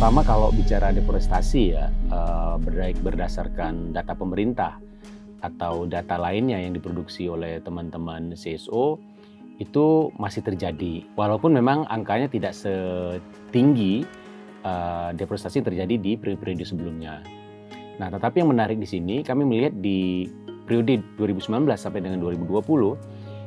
Pertama kalau bicara deforestasi ya, baik berdasarkan data pemerintah atau data lainnya yang diproduksi oleh teman-teman CSO, itu masih terjadi. Walaupun memang angkanya tidak setinggi deforestasi yang terjadi di periode sebelumnya. Nah, tetapi yang menarik di sini, kami melihat di periode 2019 sampai dengan 2020,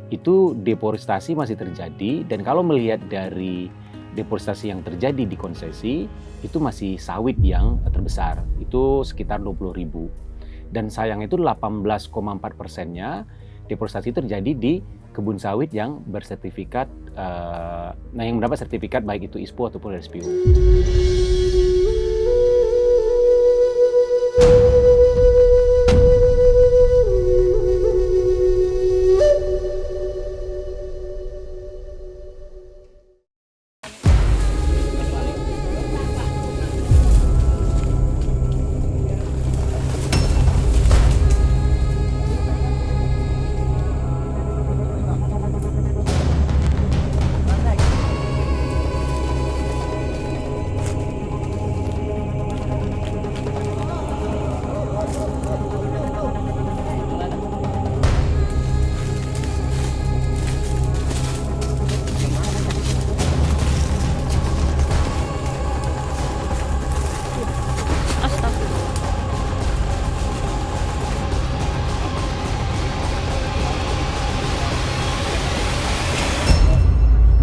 itu deforestasi masih terjadi, dan kalau melihat dari deforestasi yang terjadi di konsesi, itu masih sawit yang terbesar, itu sekitar 20.000. Dan sayang itu 18,4%-nya deforestasi terjadi di kebun sawit yang bersertifikat, yang mendapat sertifikat baik itu ISPO ataupun RSPO.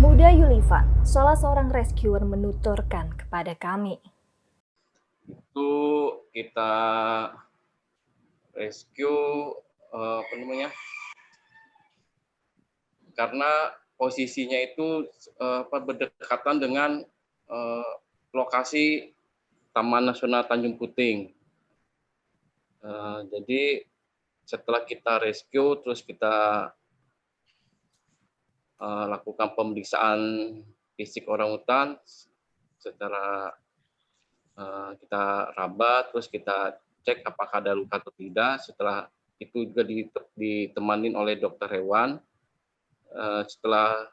Muda Yulivan, salah seorang rescuer menuturkan kepada kami. Itu kita rescue karena posisinya itu berdekatan dengan lokasi Taman Nasional Tanjung Puting. Jadi setelah kita rescue, terus kita lakukan pemeriksaan fisik orangutan secara kita raba, terus kita cek apakah ada luka atau tidak. Setelah itu juga ditemanin oleh dokter hewan. Setelah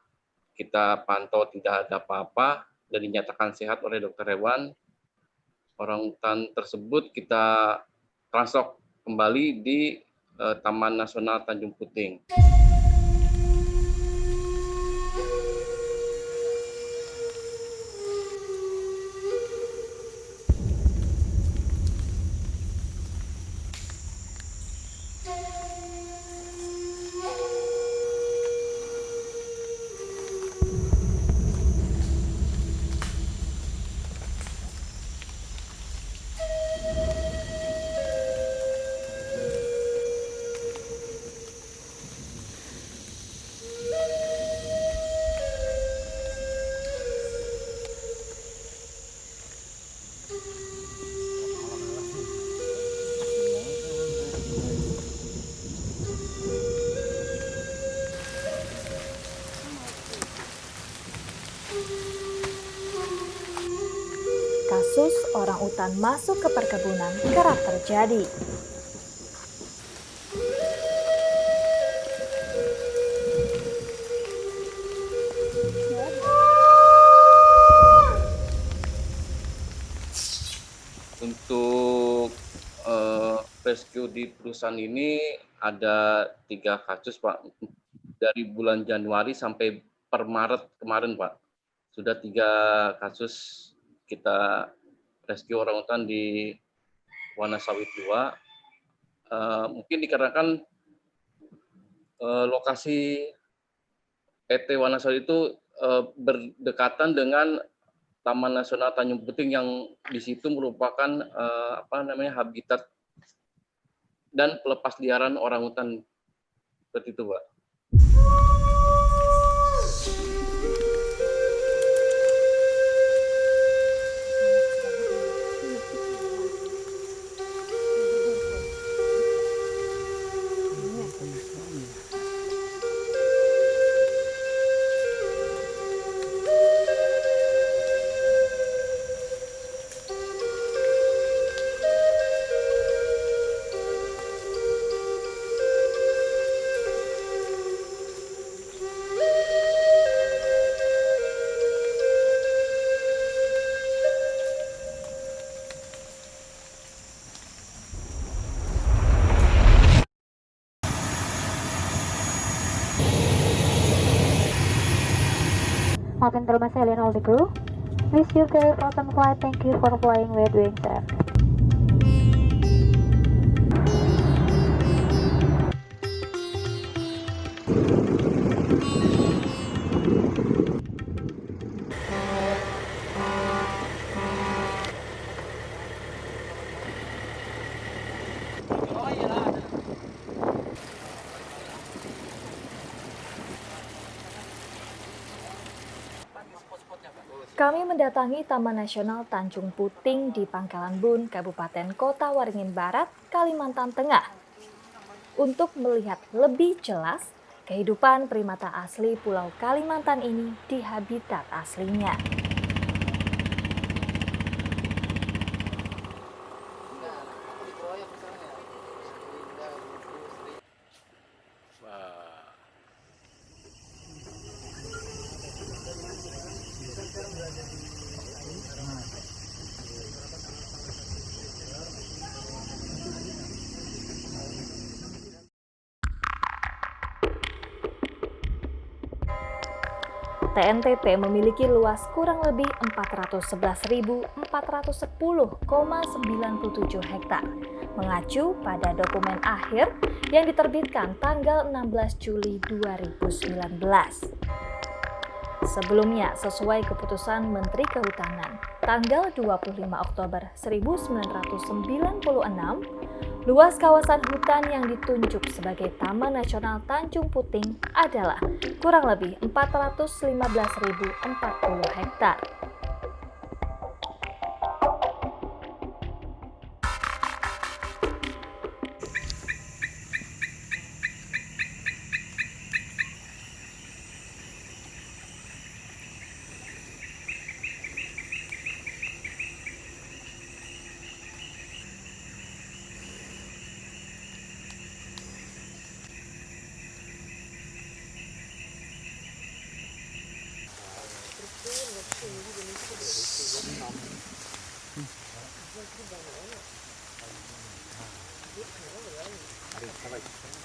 kita pantau tidak ada apa-apa dan dinyatakan sehat oleh dokter hewan, orangutan tersebut kita translok kembali di Taman Nasional Tanjung Puting. Kasus orangutan masuk ke perkebunan kerap terjadi. Untuk rescue di perusahaan ini ada 3 kasus, Pak. Dari bulan Januari sampai per Maret kemarin, Pak. Sudah 3 kasus kita rescue orangutan di Wanasawit 2. Mungkin dikarenakan lokasi PT Wanasawit itu berdekatan dengan Taman Nasional Tanjung Puting yang di situ merupakan habitat dan pelepas liaran orangutan seperti itu, Pak. Captain Telma all the crew. Wish you very pleasant flight. Thank you for flying with Wings Air. Kami mendatangi Taman Nasional Tanjung Puting di Pangkalan Bun, Kabupaten Kota Waringin Barat, Kalimantan Tengah, untuk melihat lebih jelas kehidupan primata asli Pulau Kalimantan ini di habitat aslinya. TNPP memiliki luas kurang lebih 411.410,97 hektar, mengacu pada dokumen akhir yang diterbitkan tanggal 16 Juli 2019. Sebelumnya, sesuai keputusan Menteri Kehutanan tanggal 25 Oktober 1996, luas kawasan hutan yang ditunjuk sebagai Taman Nasional Tanjung Puting adalah kurang lebih 415.040 hektar.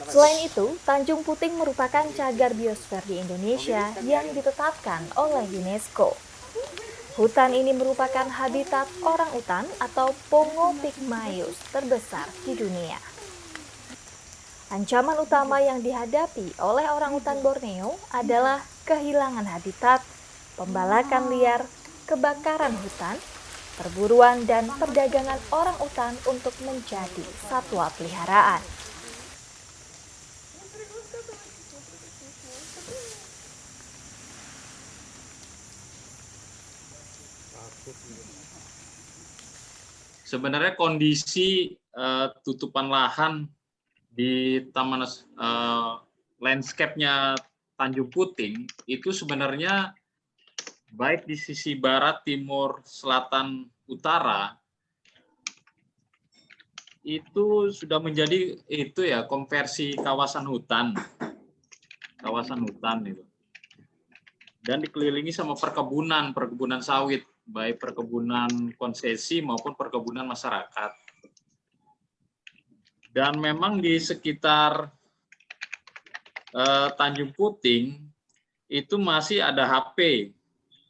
Selain itu, Tanjung Puting merupakan cagar biosfer di Indonesia yang ditetapkan oleh UNESCO. Hutan ini merupakan habitat orangutan atau Pongo pygmaeus terbesar di dunia. Ancaman utama yang dihadapi oleh orangutan Borneo adalah kehilangan habitat, pembalakan liar, kebakaran hutan, perburuan dan perdagangan orangutan untuk menjadi satwa peliharaan. Sebenarnya kondisi tutupan lahan di taman landscape-nya Tanjung Puting itu sebenarnya baik di sisi barat, timur, selatan, utara itu sudah menjadi konversi kawasan hutan itu, dan dikelilingi sama perkebunan sawit, baik perkebunan konsesi maupun perkebunan masyarakat. Dan memang di sekitar Tanjung Puting itu masih ada HP,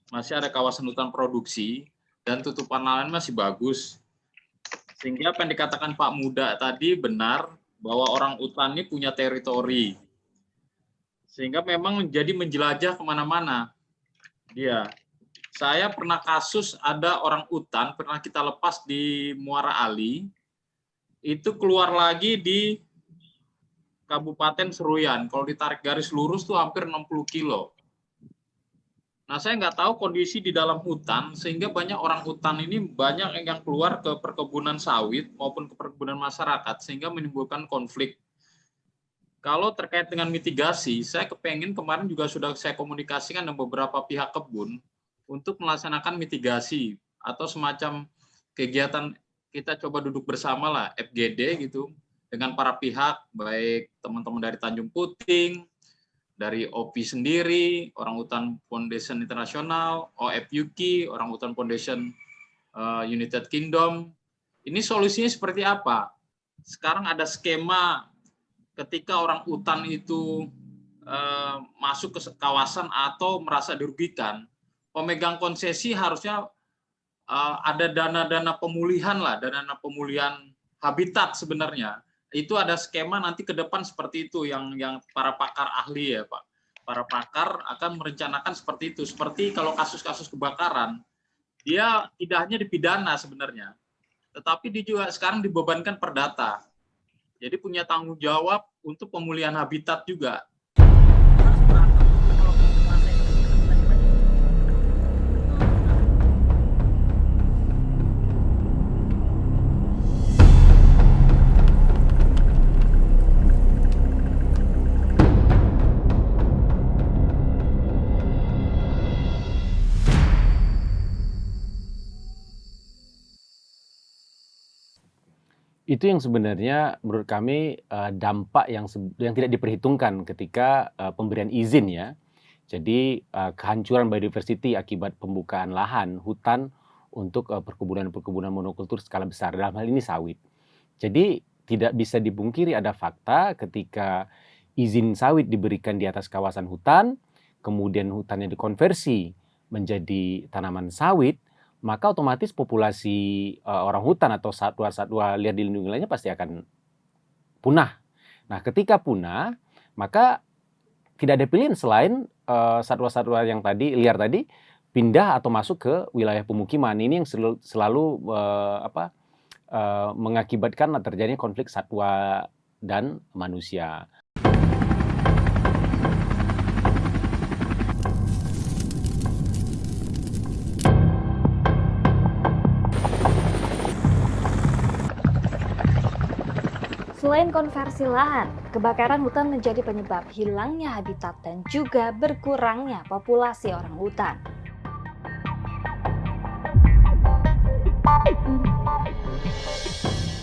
masih ada kawasan hutan produksi, dan tutupan lahan masih bagus. Sehingga apa yang dikatakan Pak Muda tadi benar, bahwa orang hutan ini punya teritori. Sehingga memang menjadi menjelajah kemana-mana. Dia. Saya pernah kasus ada orang hutan, pernah kita lepas di Muara Ali, itu keluar lagi di Kabupaten Seruyan. Kalau ditarik garis lurus tuh hampir 60 kilo. Nah, saya nggak tahu kondisi di dalam hutan, sehingga banyak orang hutan ini banyak yang keluar ke perkebunan sawit maupun ke perkebunan masyarakat, sehingga menimbulkan konflik. Kalau terkait dengan mitigasi, saya kepengen kemarin juga sudah saya komunikasikan dengan beberapa pihak kebun untuk melaksanakan mitigasi atau semacam kegiatan kita coba duduk bersama lah, FGD gitu, dengan para pihak, baik teman-teman dari Tanjung Puting, dari OPI sendiri, Orangutan Foundation Internasional, OFUK, Orangutan Foundation United Kingdom. Ini solusinya seperti apa? Sekarang ada skema ketika orang hutan itu masuk ke kawasan atau merasa dirugikan, pemegang konsesi harusnya ada dana-dana pemulihan lah, dana pemulihan habitat sebenarnya. Itu ada skema nanti ke depan seperti itu yang para pakar ahli ya Pak. Para pakar akan merencanakan seperti itu. Seperti kalau kasus-kasus kebakaran, dia tidak hanya dipidana sebenarnya, tetapi dia juga sekarang dibebankan perdata. Jadi punya tanggung jawab untuk pemulihan habitat juga. Itu yang sebenarnya menurut kami dampak yang tidak diperhitungkan ketika pemberian izin ya. Jadi kehancuran biodiversity akibat pembukaan lahan hutan untuk perkebunan monokultur skala besar, dalam hal ini sawit. Jadi tidak bisa dipungkiri ada fakta ketika izin sawit diberikan di atas kawasan hutan, kemudian hutannya dikonversi menjadi tanaman sawit, maka otomatis populasi orang hutan atau satwa-satwa liar dilindungi lainnya pasti akan punah. Nah, ketika punah, maka tidak ada pilihan selain satwa-satwa yang liar tadi pindah atau masuk ke wilayah pemukiman. Ini yang selalu mengakibatkan terjadinya konflik satwa dan manusia. Selain konversi lahan, kebakaran hutan menjadi penyebab hilangnya habitat dan juga berkurangnya populasi orang hutan.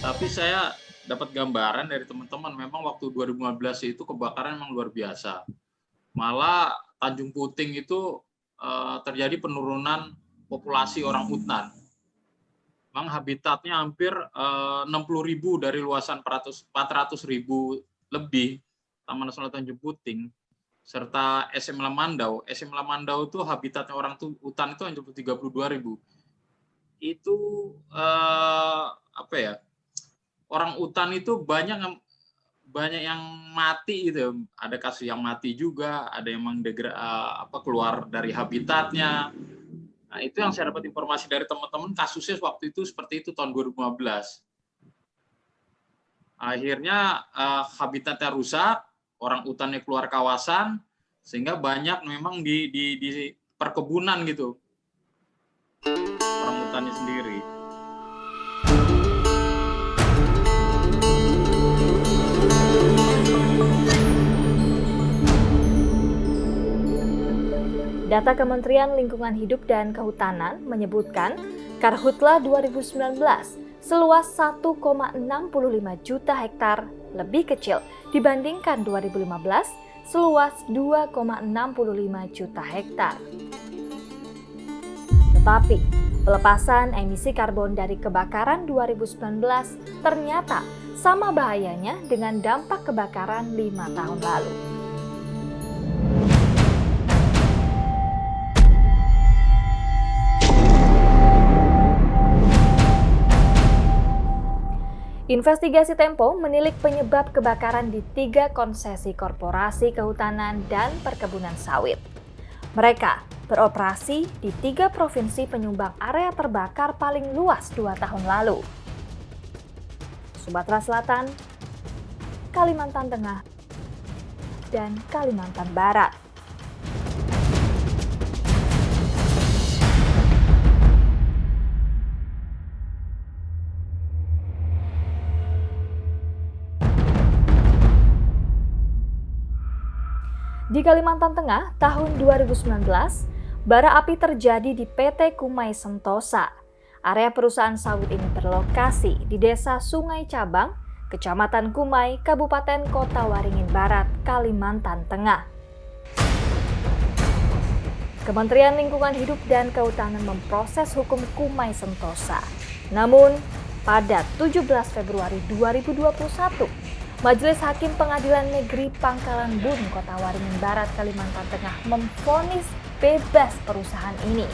Tapi saya dapat gambaran dari teman-teman, memang waktu 2015 itu kebakaran memang luar biasa. Malah Tanjung Puting itu terjadi penurunan populasi orang hutan. Memang habitatnya hampir 60.000 dari luasan 400.000 lebih Taman Nasional Tanjung Puting serta SM Lamandau. SM Lamandau itu habitatnya orang hutan itu hanya 32.000. Itu orang hutan itu banyak yang mati gitu. Ada kasus yang mati juga, ada yang keluar dari habitatnya. Nah, itu yang saya dapat informasi dari teman-teman, kasusnya waktu itu seperti itu tahun 2015. Akhirnya habitatnya rusak, orang hutannya keluar kawasan, sehingga banyak memang di perkebunan gitu. Orang hutannya sendiri. Data Kementerian Lingkungan Hidup dan Kehutanan menyebutkan Karhutla 2019 seluas 1,65 juta hektar lebih kecil dibandingkan 2015 seluas 2,65 juta hektar. Tetapi pelepasan emisi karbon dari kebakaran 2019 ternyata sama bahayanya dengan dampak kebakaran 5 tahun lalu. Investigasi Tempo menilik penyebab kebakaran di 3 konsesi korporasi kehutanan dan perkebunan sawit. Mereka beroperasi di 3 provinsi penyumbang area terbakar paling luas 2 tahun lalu. Sumatera Selatan, Kalimantan Tengah, dan Kalimantan Barat. Di Kalimantan Tengah, tahun 2019, bara api terjadi di PT Kumai Sentosa. Area perusahaan sawit ini berlokasi di Desa Sungai Cabang, Kecamatan Kumai, Kabupaten Kota Waringin Barat, Kalimantan Tengah. Kementerian Lingkungan Hidup dan Kehutanan memproses hukum Kumai Sentosa. Namun, pada 17 Februari 2021, Majelis Hakim Pengadilan Negeri Pangkalan Bun, Kota Waringin Barat, Kalimantan Tengah memvonis bebas perusahaan ini.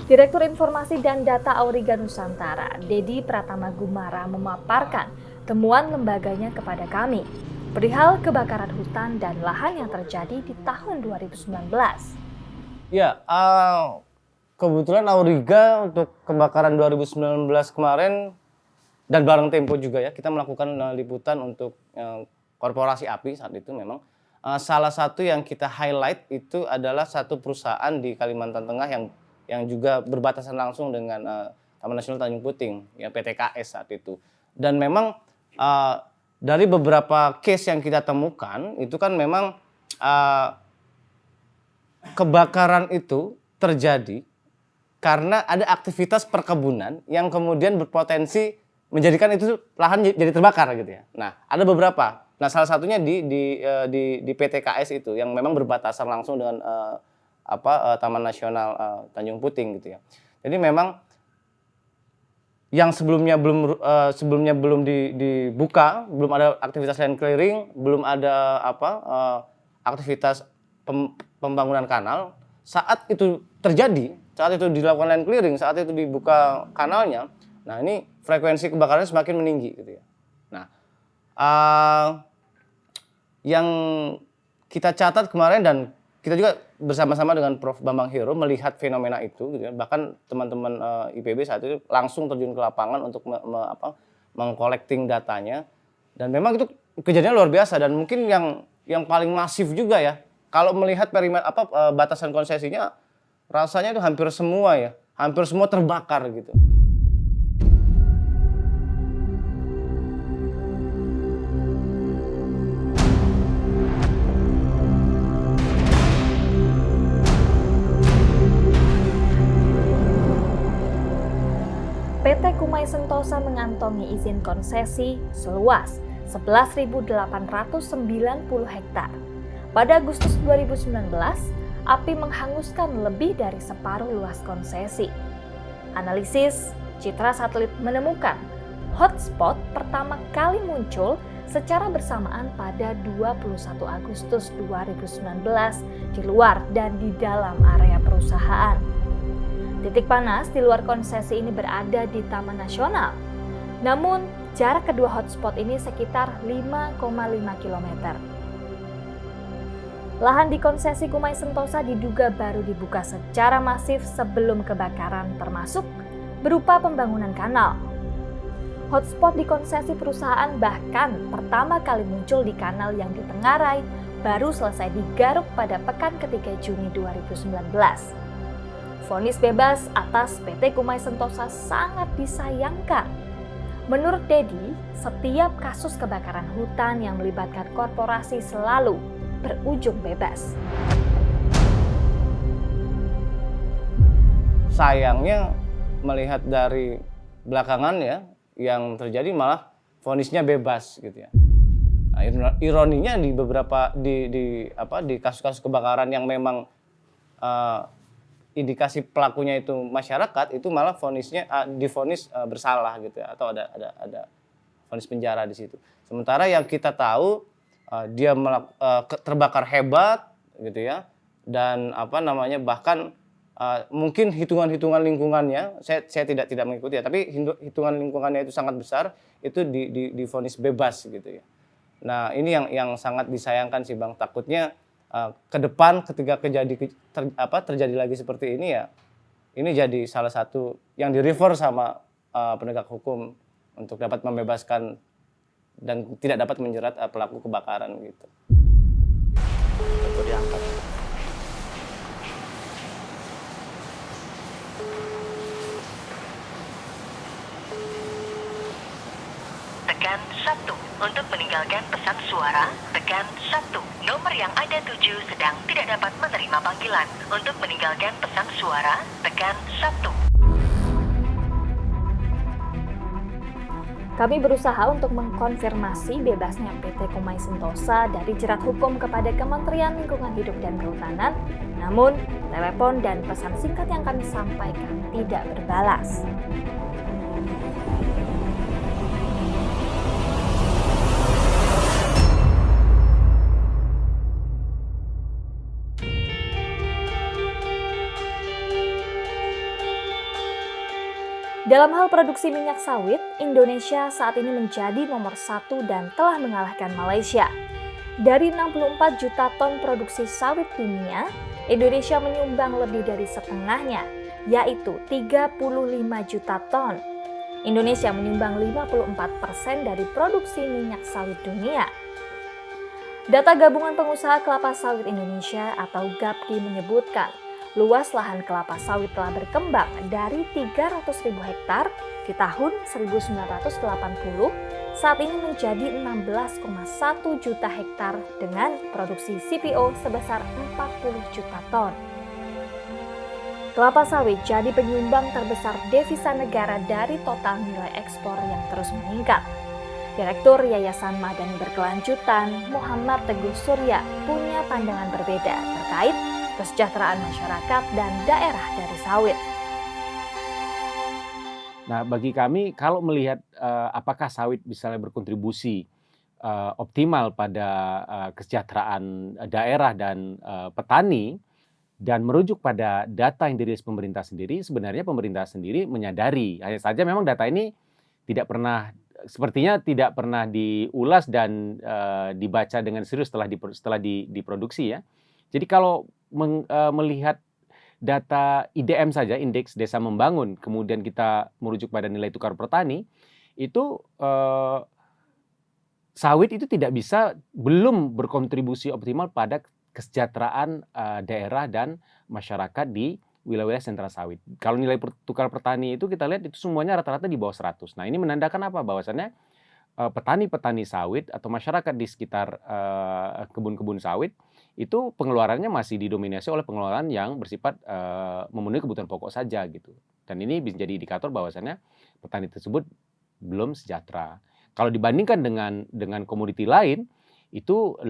Direktur Informasi dan Data Auriga Nusantara, Dedi Pratama Gumara memaparkan temuan lembaganya kepada kami perihal kebakaran hutan dan lahan yang terjadi di tahun 2019. Ya, kebetulan Auriga untuk kebakaran 2019 kemarin dan bareng Tempo juga ya, kita melakukan liputan untuk korporasi api saat itu memang. Salah satu yang kita highlight itu adalah satu perusahaan di Kalimantan Tengah yang juga berbatasan langsung dengan Taman Nasional Tanjung Puting, ya PTKS saat itu. Dan memang dari beberapa case yang kita temukan itu kan memang kebakaran itu terjadi karena ada aktivitas perkebunan yang kemudian berpotensi menjadikan itu lahan jadi terbakar gitu ya. Nah, ada beberapa. Nah, salah satunya di PTKS itu yang memang berbatasan langsung dengan Taman Nasional Tanjung Puting gitu ya. Jadi memang yang sebelumnya belum dibuka, belum ada aktivitas land clearing, belum ada aktivitas pembangunan kanal. Saat itu terjadi, saat itu dilakukan land clearing, saat itu dibuka kanalnya, nah ini frekuensi kebakarannya semakin meninggi gitu ya. Nah, yang kita catat kemarin dan kita juga bersama-sama dengan Prof. Bambang Hero melihat fenomena itu, gitu ya. Bahkan teman-teman IPB saat itu langsung terjun ke lapangan untuk mengcollecting datanya. Dan memang itu kejadian luar biasa dan mungkin yang paling masif juga ya. Kalau melihat batasan konsesinya, rasanya itu hampir semua terbakar gitu. PT Kumai Sentosa mengantongi izin konsesi seluas 11.890 hektar. Pada Agustus 2019, api menghanguskan lebih dari separuh luas konsesi. Analisis citra satelit menemukan hotspot pertama kali muncul secara bersamaan pada 21 Agustus 2019 di luar dan di dalam area perusahaan. Titik panas di luar konsesi ini berada di Taman Nasional. Namun, jarak kedua hotspot ini sekitar 5,5 km. Lahan di konsesi Kumai Sentosa diduga baru dibuka secara masif sebelum kebakaran, termasuk berupa pembangunan kanal. Hotspot di konsesi perusahaan bahkan pertama kali muncul di kanal yang di Tenggarai baru selesai digaruk pada pekan ketiga Juni 2019. Vonis bebas atas PT Kumai Sentosa sangat disayangkan. Menurut Dedi, setiap kasus kebakaran hutan yang melibatkan korporasi selalu berujung bebas. Sayangnya melihat dari belakangan ya, yang terjadi malah vonisnya bebas gitu ya. Nah, ironinya di beberapa di kasus-kasus kebakaran yang memang indikasi pelakunya itu masyarakat, itu malah vonisnya divonis bersalah gitu ya, atau ada vonis penjara di situ. Sementara yang kita tahu dia terbakar hebat gitu ya, dan bahkan mungkin hitungan lingkungannya saya tidak mengikuti ya, tapi hitungan lingkungannya itu sangat besar, itu divonis bebas gitu ya. Nah, ini yang sangat disayangkan sih Bang. Takutnya ke depan ketika terjadi lagi seperti ini ya, ini jadi salah satu yang di-refer sama penegak hukum untuk dapat membebaskan dan tidak dapat menjerat pelaku kebakaran gitu. Itu diangkat. Tekan 1 untuk meninggalkan pesan suara. Tekan 1. Nomor yang ada 7 sedang tidak dapat menerima panggilan. Untuk meninggalkan pesan suara, tekan 1. Kami berusaha untuk mengkonfirmasi bebasnya PT Kumai Sentosa dari jerat hukum kepada Kementerian Lingkungan Hidup dan Kehutanan, namun telepon dan pesan singkat yang kami sampaikan tidak berbalas. Dalam hal produksi minyak sawit, Indonesia saat ini menjadi nomor 1 dan telah mengalahkan Malaysia. Dari 64 juta ton produksi sawit dunia, Indonesia menyumbang lebih dari setengahnya, yaitu 35 juta ton. Indonesia menyumbang 54% dari produksi minyak sawit dunia. Data Gabungan Pengusaha Kelapa Sawit Indonesia atau GAPDI menyebutkan, luas lahan kelapa sawit telah berkembang dari 300.000 hektar di tahun 1980 saat ini menjadi 16,1 juta hektar dengan produksi CPO sebesar 40 juta ton. Kelapa sawit jadi penyumbang terbesar devisa negara dari total nilai ekspor yang terus meningkat. Direktur Yayasan Madani Berkelanjutan, Muhammad Teguh Surya, punya pandangan berbeda terkait kesejahteraan masyarakat dan daerah dari sawit. Nah, bagi kami kalau melihat apakah sawit bisa berkontribusi optimal pada kesejahteraan daerah dan petani dan merujuk pada data yang dirilis pemerintah sendiri, sebenarnya pemerintah sendiri menyadari, hanya saja memang data ini sepertinya tidak pernah diulas dan dibaca dengan serius setelah diproduksi ya. Jadi kalau melihat data IDM saja, Indeks Desa Membangun, kemudian kita merujuk pada nilai tukar petani, itu sawit itu belum berkontribusi optimal pada kesejahteraan daerah dan masyarakat di wilayah sentra sawit. Kalau nilai tukar petani itu kita lihat itu semuanya rata-rata di bawah 100. Nah ini menandakan apa? Bahwasannya petani-petani sawit atau masyarakat di sekitar kebun-kebun sawit itu pengeluarannya masih didominasi oleh pengeluaran yang bersifat memenuhi kebutuhan pokok saja gitu. Dan ini bisa jadi indikator bahwasannya petani tersebut belum sejahtera. Kalau dibandingkan dengan komoditi lain itu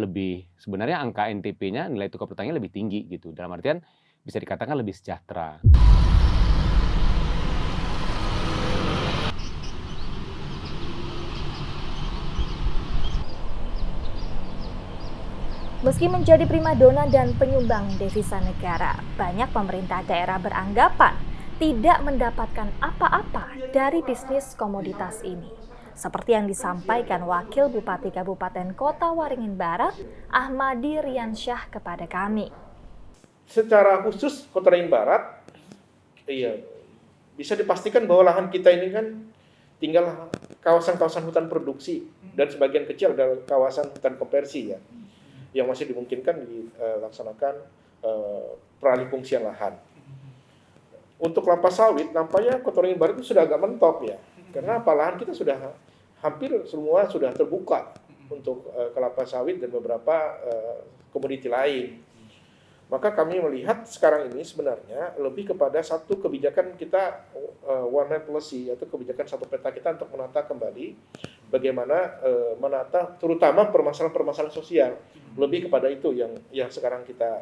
sebenarnya angka NTP-nya, nilai tukar petaninya lebih tinggi gitu. Dalam artian bisa dikatakan lebih sejahtera. Meski menjadi primadona dan penyumbang devisa negara, banyak pemerintah daerah beranggapan tidak mendapatkan apa-apa dari bisnis komoditas ini. Seperti yang disampaikan Wakil Bupati Kabupaten Kota Waringin Barat, Ahmadi Riansyah kepada kami. Secara khusus Kota Waringin Barat, bisa dipastikan bahwa lahan kita ini kan tinggal kawasan-kawasan hutan produksi dan sebagian kecil adalah kawasan hutan konversi ya, yang masih dimungkinkan dilaksanakan peralih fungsian lahan. Untuk kelapa sawit, nampaknya Kota Waringin Barat itu sudah agak mentok ya, karena lahan kita sudah hampir semua sudah terbuka untuk kelapa sawit dan beberapa komoditi lain. Maka kami melihat sekarang ini sebenarnya lebih kepada satu kebijakan kita one map policy, yaitu kebijakan satu peta kita untuk menata kembali bagaimana menata terutama permasalahan-permasalahan sosial. Lebih kepada itu yang sekarang kita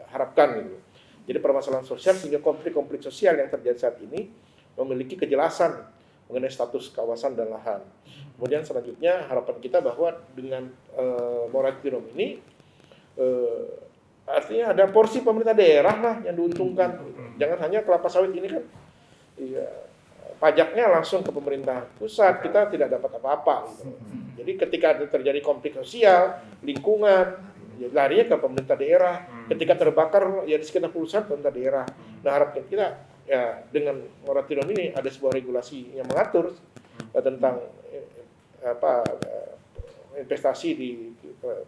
harapkan gitu. Jadi permasalahan sosial sehingga konflik-konflik sosial yang terjadi saat ini memiliki kejelasan mengenai status kawasan dan lahan. Kemudian selanjutnya harapan kita bahwa dengan moratorium ini artinya ada porsi pemerintah daerah lah yang diuntungkan. Jangan hanya kelapa sawit ini kan pajaknya langsung ke pemerintah pusat, kita tidak dapat apa-apa gitu. Jadi ketika terjadi konflik sosial, lingkungan, ya larinya ke pemerintah daerah. Ketika terbakar ya di sekitar perusahaan pemerintah daerah. Nah harapan kita ya dengan moratorium ini ada sebuah regulasi yang mengatur tentang investasi di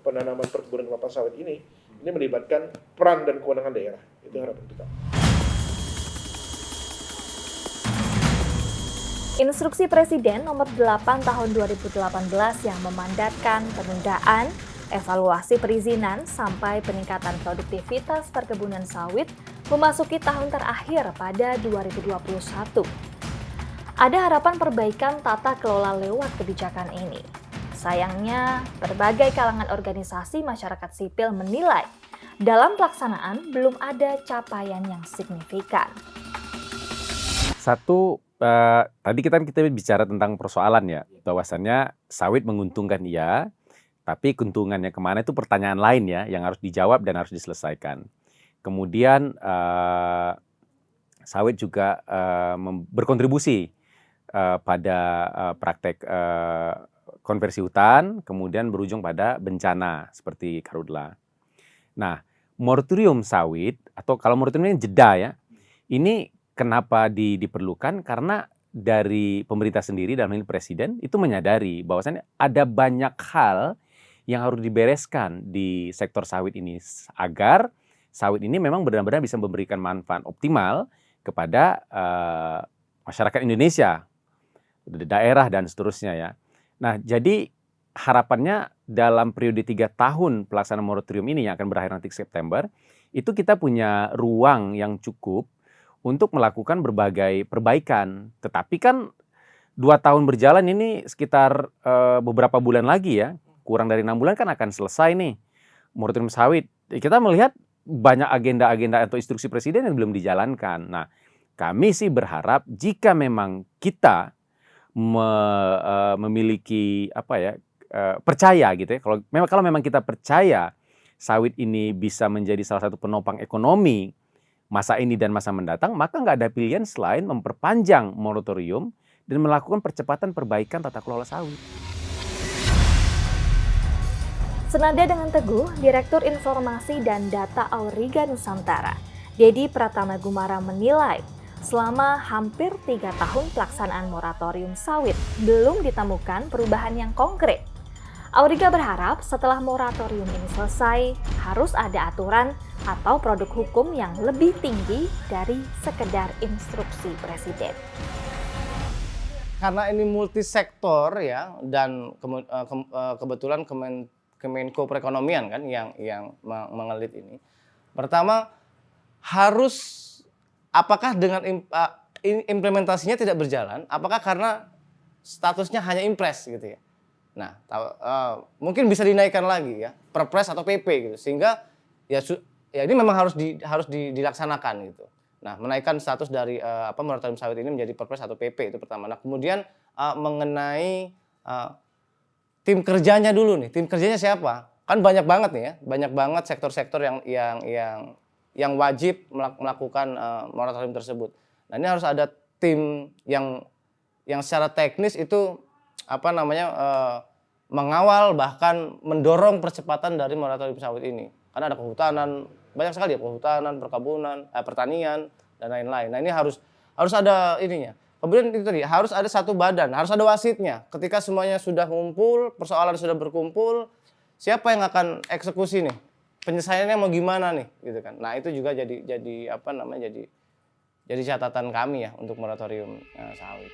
penanaman perkebunan kelapa sawit ini melibatkan peran dan kewenangan daerah. Itu harapan kita. Instruksi Presiden nomor 8 tahun 2018 yang memandatkan penundaan evaluasi perizinan sampai peningkatan produktivitas perkebunan sawit memasuki tahun terakhir pada 2021. Ada harapan perbaikan tata kelola lewat kebijakan ini. Sayangnya, berbagai kalangan organisasi masyarakat sipil menilai dalam pelaksanaan belum ada capaian yang signifikan. Satu, tadi kita bicara tentang persoalan ya, bahwasannya sawit menguntungkan iya, tapi keuntungannya kemana itu pertanyaan lain ya, yang harus dijawab dan harus diselesaikan. Kemudian sawit juga berkontribusi pada praktek konversi hutan, kemudian berujung pada bencana seperti karhutla. Nah, moratorium sawit, atau kalau moratorium ini jeda ya, ini kenapa diperlukan? Karena dari pemerintah sendiri, dalam hal ini presiden, itu menyadari bahwasannya ada banyak hal yang harus dibereskan di sektor sawit ini agar sawit ini memang benar-benar bisa memberikan manfaat optimal kepada masyarakat Indonesia, daerah dan seterusnya ya. Nah, jadi harapannya dalam periode 3 tahun pelaksanaan moratorium ini yang akan berakhir nanti September, itu kita punya ruang yang cukup untuk melakukan berbagai perbaikan. Tetapi kan 2 tahun berjalan ini sekitar beberapa bulan lagi ya, kurang dari 6 bulan kan akan selesai nih moratorium sawit. Kita melihat banyak agenda-agenda atau instruksi presiden yang belum dijalankan. Nah, kami sih berharap jika memang kita memiliki percaya gitu ya, kalau memang kita percaya sawit ini bisa menjadi salah satu penopang ekonomi masa ini dan masa mendatang, maka nggak ada pilihan selain memperpanjang moratorium dan melakukan percepatan perbaikan tata kelola sawit. Senada dengan Teguh, Direktur Informasi dan Data Auriga Nusantara, Dedi Pratama Gumara menilai selama hampir 3 tahun pelaksanaan moratorium sawit belum ditemukan perubahan yang konkret. Auriga berharap setelah moratorium ini selesai, harus ada aturan atau produk hukum yang lebih tinggi dari sekedar instruksi presiden. Karena ini multisektor ya, dan kebetulan Kemenko Perekonomian kan yang mengelit ini. Pertama, harus apakah dengan implementasinya tidak berjalan, apakah karena statusnya hanya impres gitu ya. Nah, mungkin bisa dinaikkan lagi ya, perpres atau PP gitu, sehingga ya ini memang harus dilaksanakan gitu. Nah, menaikkan status dari moratorium sawit ini menjadi perpres atau PP itu pertama. Nah, kemudian mengenai tim kerjanya dulu nih, tim kerjanya siapa? Kan banyak banget nih ya, banyak banget sektor-sektor yang wajib melakukan moratorium tersebut. Nah, ini harus ada tim yang secara teknis itu mengawal bahkan mendorong percepatan dari moratorium sawit ini. Karena ada kehutanan, banyak sekali ya, kehutanan, perkebunan, pertanian dan lain-lain. Nah, ini harus ada ininya. Kemudian itu tadi harus ada satu badan, harus ada wasitnya. Ketika semuanya sudah ngumpul, persoalan sudah berkumpul, siapa yang akan eksekusi nih? Penyelesaiannya mau gimana nih, gitu kan? Nah, itu juga jadi catatan kami ya untuk moratorium sawit.